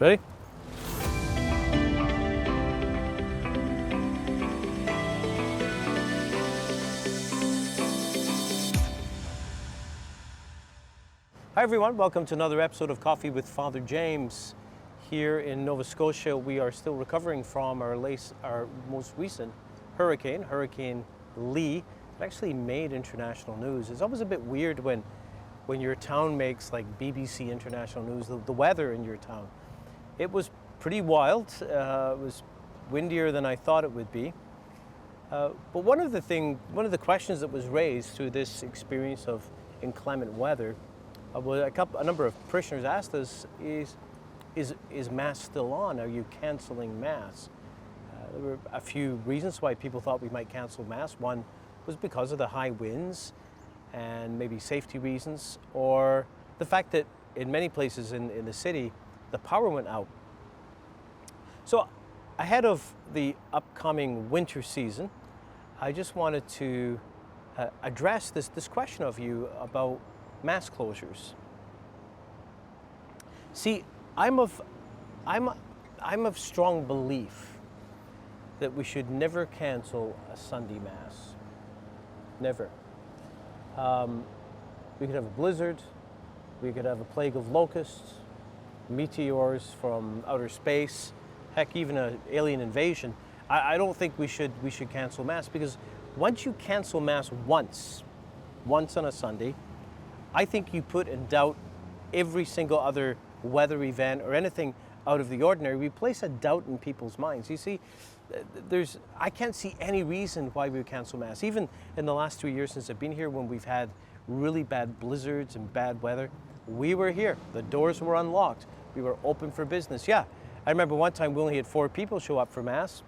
Ready? Hi everyone, welcome to another episode of Coffee with Father James. Here in Nova Scotia, we are still recovering from our most recent hurricane, Hurricane Lee. It actually made international news. It's always a bit weird when your town makes like BBC international news, the weather in your town. It was pretty wild. It was windier than I thought it would be. But one of the questions that was raised through this experience of inclement weather, a number of parishioners asked us, is Mass still on? Are you canceling Mass? There were a few reasons why people thought we might cancel Mass. One was because of the high winds and maybe safety reasons, or the fact that in many places in the city, the power went out. So ahead of the upcoming winter season, I just wanted to address this question of you about Mass closures. See, I'm of strong belief that we should never cancel a Sunday Mass. Never. We could have a blizzard, we could have a plague of locusts, meteors from outer space, heck, even an alien invasion. I don't think we should cancel Mass, because once you cancel Mass once on a Sunday, I think you put in doubt every single other weather event or anything out of the ordinary. We place a doubt in people's minds. You see, I can't see any reason why we would cancel Mass. Even in the last 2 years since I've been here, when we've had really bad blizzards and bad weather, we were here. The doors were unlocked. We were open for business. Yeah, I remember one time we only had 4 people show up for Mass,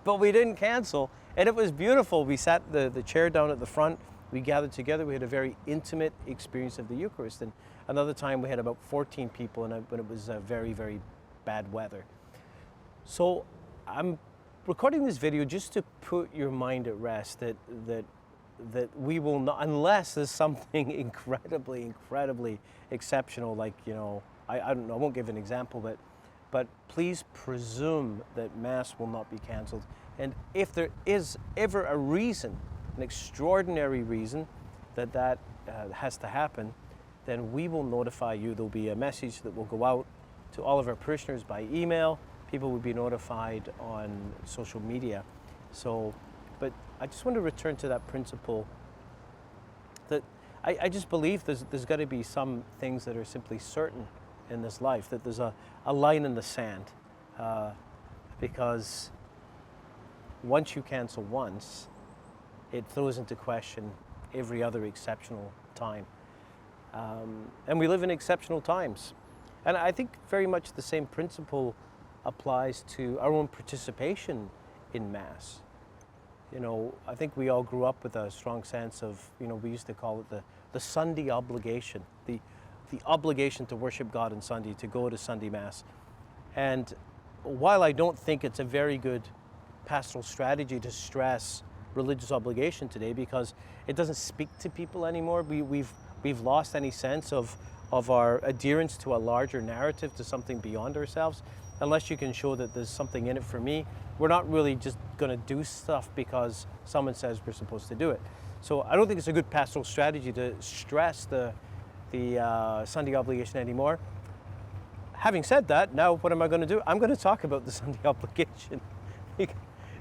but we didn't cancel, and it was beautiful. We sat the chair down at the front. We gathered together. We had a very intimate experience of the Eucharist. And another time we had about 14 people, and when it was very, very bad weather. So I'm recording this video just to put your mind at rest that we will not, unless there's something incredibly exceptional, like, you know, I don't know, I won't give an example, but please presume that Mass will not be canceled. And if there is ever a reason, an extraordinary reason that has to happen, then we will notify you. There'll be a message that will go out to all of our parishioners by email. People will be notified on social media. So, but I just want to return to that principle that I just believe there's got to be some things that are simply certain in this life, that there's a line in the sand, because once you cancel once, it throws into question every other exceptional time. And we live in exceptional times. And I think very much the same principle applies to our own participation in Mass. You know, I think we all grew up with a strong sense of, you know, we used to call it the Sunday obligation, the obligation to worship God on Sunday, to go to Sunday Mass. And while I don't think it's a very good pastoral strategy to stress religious obligation today, because it doesn't speak to people anymore. We've lost any sense of our adherence to a larger narrative, to something beyond ourselves. Unless you can show that there's something in it for me, we're not really just going to do stuff because someone says we're supposed to do it. So I don't think it's a good pastoral strategy to stress the Sunday obligation anymore. Having said that, now what am I going to do? I'm going to talk about the Sunday obligation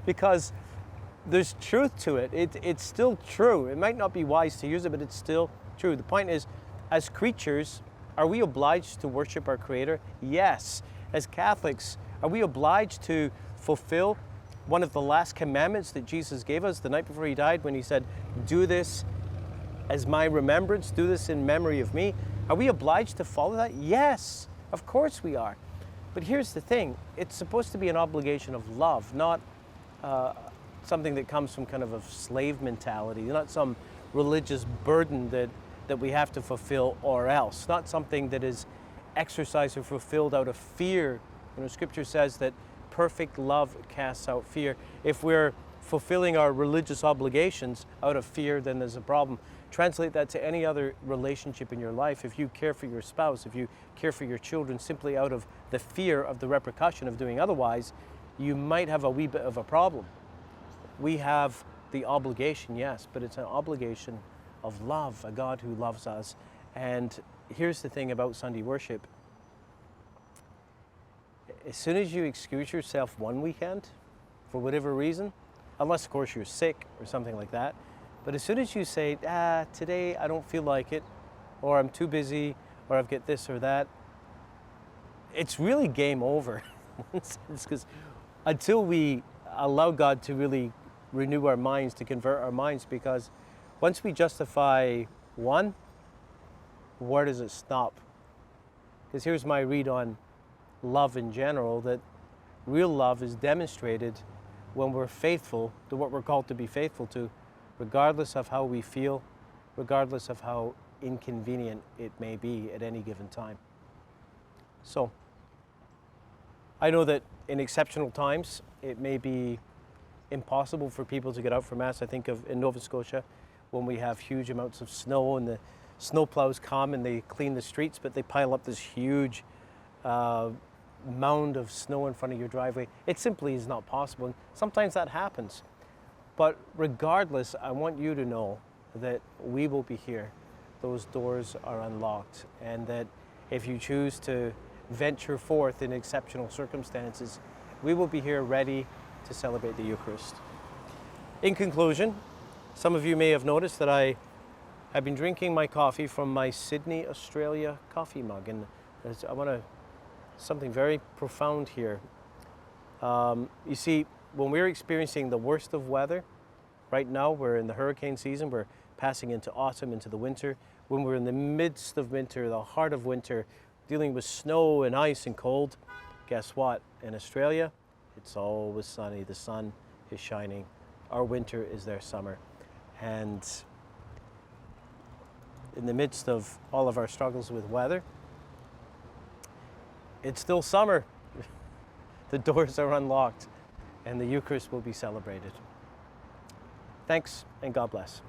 because there's truth to it. It's still true. It might not be wise to use it, but it's still true. The point is, as creatures, are we obliged to worship our Creator? Yes. As Catholics, are we obliged to fulfill one of the last commandments that Jesus gave us the night before he died, when he said, do this as my remembrance, do this in memory of me? Are we obliged to follow that? Yes, of course we are. But here's the thing, it's supposed to be an obligation of love, not something that comes from kind of a slave mentality, not some religious burden that we have to fulfill or else, not something that is exercised or fulfilled out of fear. You know, Scripture says that perfect love casts out fear. If we're fulfilling our religious obligations out of fear, then there's a problem. Translate that to any other relationship in your life. If you care for your spouse, if you care for your children simply out of the fear of the repercussion of doing otherwise, you might have a wee bit of a problem. We have the obligation, yes, but it's an obligation of love, a God who loves us. And here's the thing about Sunday worship. As soon as you excuse yourself one weekend, for whatever reason, unless of course you're sick or something like that, but as soon as you say, today I don't feel like it, or I'm too busy, or I've got this or that, it's really game over. Because until we allow God to really renew our minds, to convert our minds, because once we justify one, where does it stop? Because here's my read on love in general, that real love is demonstrated when we're faithful to what we're called to be faithful to, regardless of how we feel, regardless of how inconvenient it may be at any given time. So, I know that in exceptional times, it may be impossible for people to get out for Mass. I think of in Nova Scotia, when we have huge amounts of snow and the snowplows come and they clean the streets, but they pile up this huge mound of snow in front of your driveway. It simply is not possible. And sometimes that happens. But regardless, I want you to know that we will be here. Those doors are unlocked, and that if you choose to venture forth in exceptional circumstances, we will be here ready to celebrate the Eucharist. In conclusion, some of you may have noticed that I have been drinking my coffee from my Sydney, Australia coffee mug, and I want to something very profound here. You see, when we're experiencing the worst of weather, right now we're in the hurricane season, we're passing into autumn, into the winter. When we're in the midst of winter, the heart of winter, dealing with snow and ice and cold, guess what? In Australia, it's always sunny. The sun is shining. Our winter is their summer. And in the midst of all of our struggles with weather, it's still summer. The doors are unlocked and the Eucharist will be celebrated. Thanks and God bless.